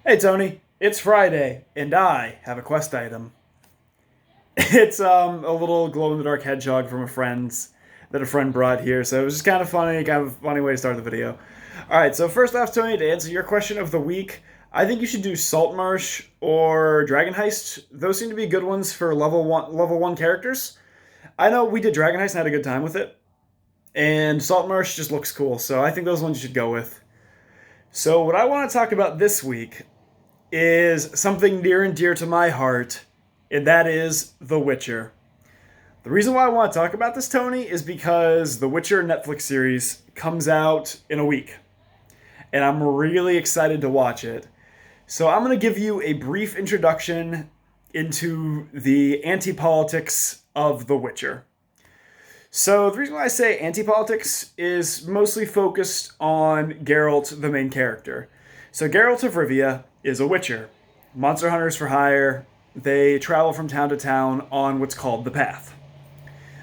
Hey Tony, it's Friday, and I have a quest item. It's a little glow in the dark hedgehog from a friend brought here, so it was just kind of funny way to start the video. All right, so first off, Tony, to answer your question of the week, I think you should do Saltmarsh or Dragon Heist. Those seem to be good ones for level one characters. I know we did Dragon Heist and had a good time with it, and Saltmarsh just looks cool, so I think those ones you should go with. So what I want to talk about this week is something near and dear to my heart, and that is The Witcher. The reason why I want to talk about this, Tony, is because The Witcher Netflix series comes out in a week, and I'm really excited to watch it. So I'm going to give you a brief introduction into the anti-politics of The Witcher. So the reason why I say anti-politics is mostly focused on Geralt, the main character. So Geralt of Rivia is a witcher. Monster hunters for hire. They travel from town to town on what's called the Path.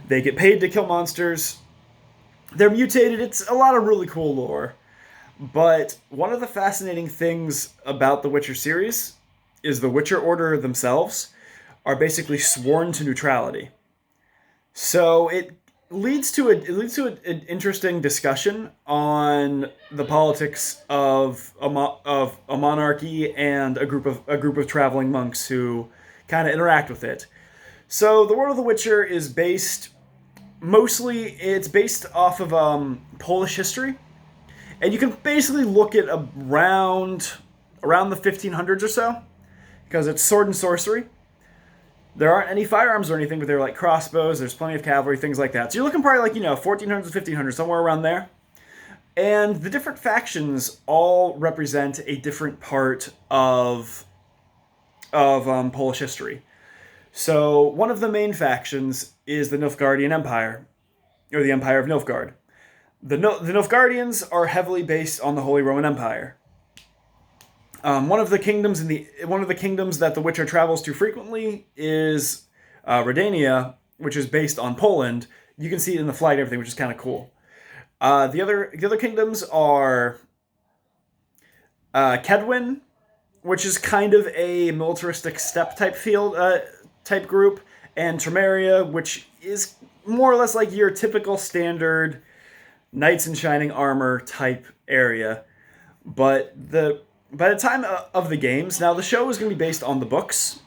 They get paid to kill monsters. They're mutated. It's a lot of really cool lore. But one of the fascinating things about the Witcher series is the Witcher Order themselves are basically sworn to neutrality. So it leads to an interesting discussion on the politics of a monarchy and a group of traveling monks who kind of interact with it. So the world of The Witcher is based off of Polish history, and you can basically look at around the 1500s or so, because it's sword and sorcery. There aren't any firearms or anything, but they're like crossbows. There's plenty of cavalry, things like that. So you're looking probably 1400s, 1500s, somewhere around there. And the different factions all represent a different part of Polish history. So one of the main factions is the Nilfgaardian Empire, or the Empire of Nilfgaard. The Nilfgaardians are heavily based on the Holy Roman Empire. One of the kingdoms that the Witcher travels to frequently is Redania, which is based on Poland. You can see it in the flight and everything, which is kind of cool. The other kingdoms are Kedwin, which is kind of a militaristic steppe type group, and Tremeria, which is more or less like your typical standard knights in shining armor type area. But by the time of the games, now the show is going to be based on the books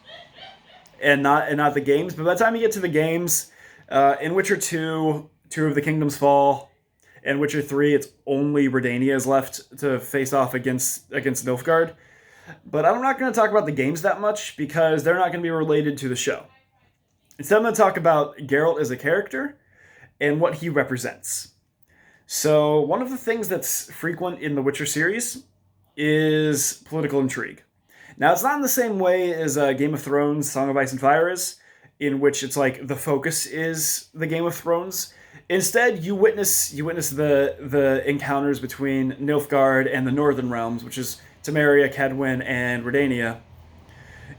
and not the games. But by the time you get to the games, in Witcher 2, Two of the Kingdoms Fall, and Witcher 3, it's only Redania is left to face off against Nilfgaard. But I'm not going to talk about the games that much because they're not going to be related to the show. Instead, I'm going to talk about Geralt as a character and what he represents. So one of the things that's frequent in the Witcher series is political intrigue. Now, it's not in the same way as Game of Thrones, Song of Ice and Fire is, in which it's like the focus is the Game of Thrones. Instead, you witness the encounters between Nilfgaard and the Northern Realms, which is Temeria, Kedwin, and Redania.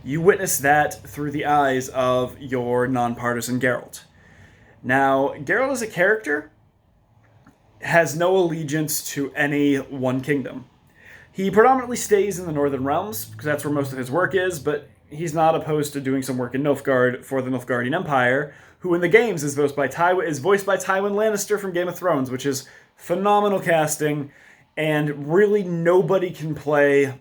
You witness that through the eyes of your nonpartisan Geralt. Now, Geralt as a character has no allegiance to any one kingdom. He predominantly stays in the Northern Realms, because that's where most of his work is, but he's not opposed to doing some work in Nilfgaard for the Nilfgaardian Empire, who in the games is voiced by Tywin Lannister from Game of Thrones, which is phenomenal casting, and really nobody can play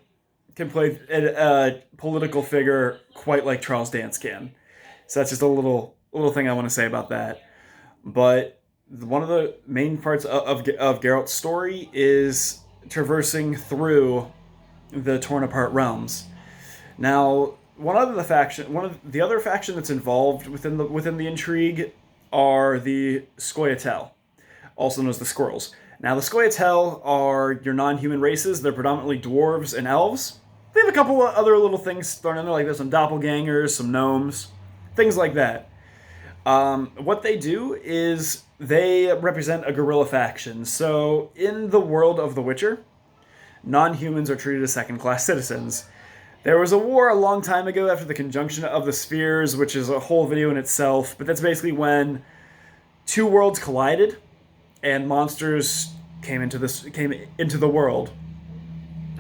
a political figure quite like Charles Dance can. So that's just a little thing I want to say about that. But one of the main parts of Geralt's story is traversing through the torn apart realms. Now, one of the other faction that's involved within the intrigue are the Scoia'tael, also known as the Squirrels. Now, the Scoia'tael are your non-human races. They're predominantly dwarves and elves. They have a couple of other little things thrown in there, like there's some doppelgangers, some gnomes, things like that. What they do is they represent a guerrilla faction. So in the world of The Witcher, non-humans are treated as second-class citizens. There was a war a long time ago after the Conjunction of the Spheres, which is a whole video in itself, but that's basically when two worlds collided and monsters came into the world.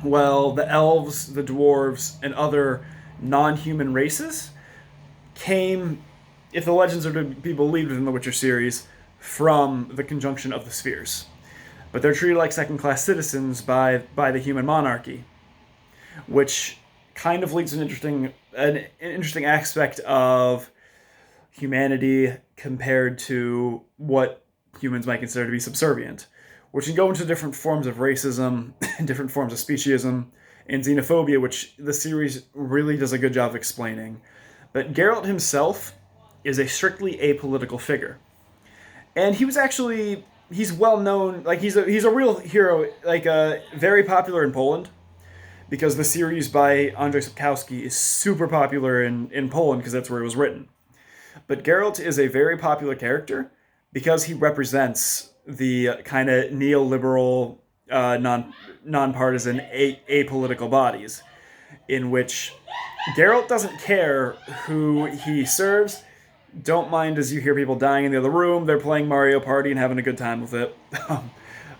Well, the elves, the dwarves, and other non-human races came, if the legends are to be believed within the Witcher series, from the conjunction of the spheres. But they're treated like second-class citizens by the human monarchy, which kind of leads to an interesting aspect of humanity compared to what humans might consider to be subservient, which can go into different forms of racism, different forms of speciesism, and xenophobia, which the series really does a good job of explaining. But Geralt himself is a strictly apolitical figure. And he's well known, like he's a real hero, like very popular in Poland, because the series by Andrzej Sapkowski is super popular in Poland because that's where it was written. But Geralt is a very popular character because he represents the kind of neoliberal, nonpartisan, apolitical bodies, in which Geralt doesn't care who he serves. Don't mind as you hear people dying in the other room. They're playing Mario Party and having a good time with it.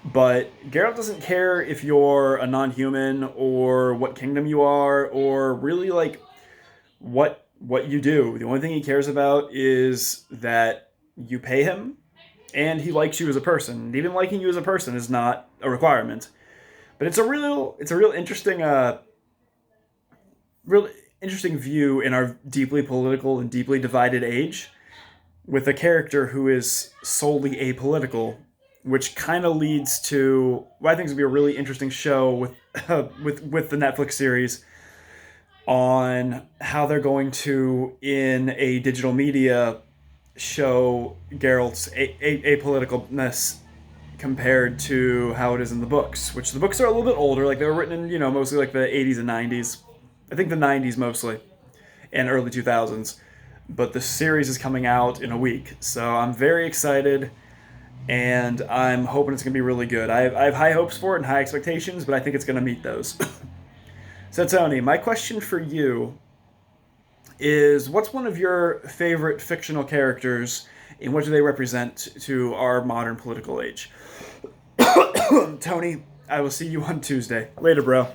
But Geralt doesn't care if you're a non-human or what kingdom you are or really like what you do. The only thing he cares about is that you pay him and he likes you as a person. And even liking you as a person is not a requirement. But it's a real interesting view in our deeply political and deeply divided age with a character who is solely apolitical, which kind of leads to what I think is going to be a really interesting show with with the Netflix series on how they're going to, in a digital media, show Geralt's apoliticalness compared to how it is in the books, which the books are a little bit older. Like they were written in, mostly like the 80s and 90s. I think the 90s mostly, and early 2000s. But the series is coming out in a week, so I'm very excited, and I'm hoping it's going to be really good. I have high hopes for it and high expectations, but I think it's going to meet those. So, Tony, my question for you is, what's one of your favorite fictional characters, and what do they represent to our modern political age? Tony, I will see you on Tuesday. Later, bro.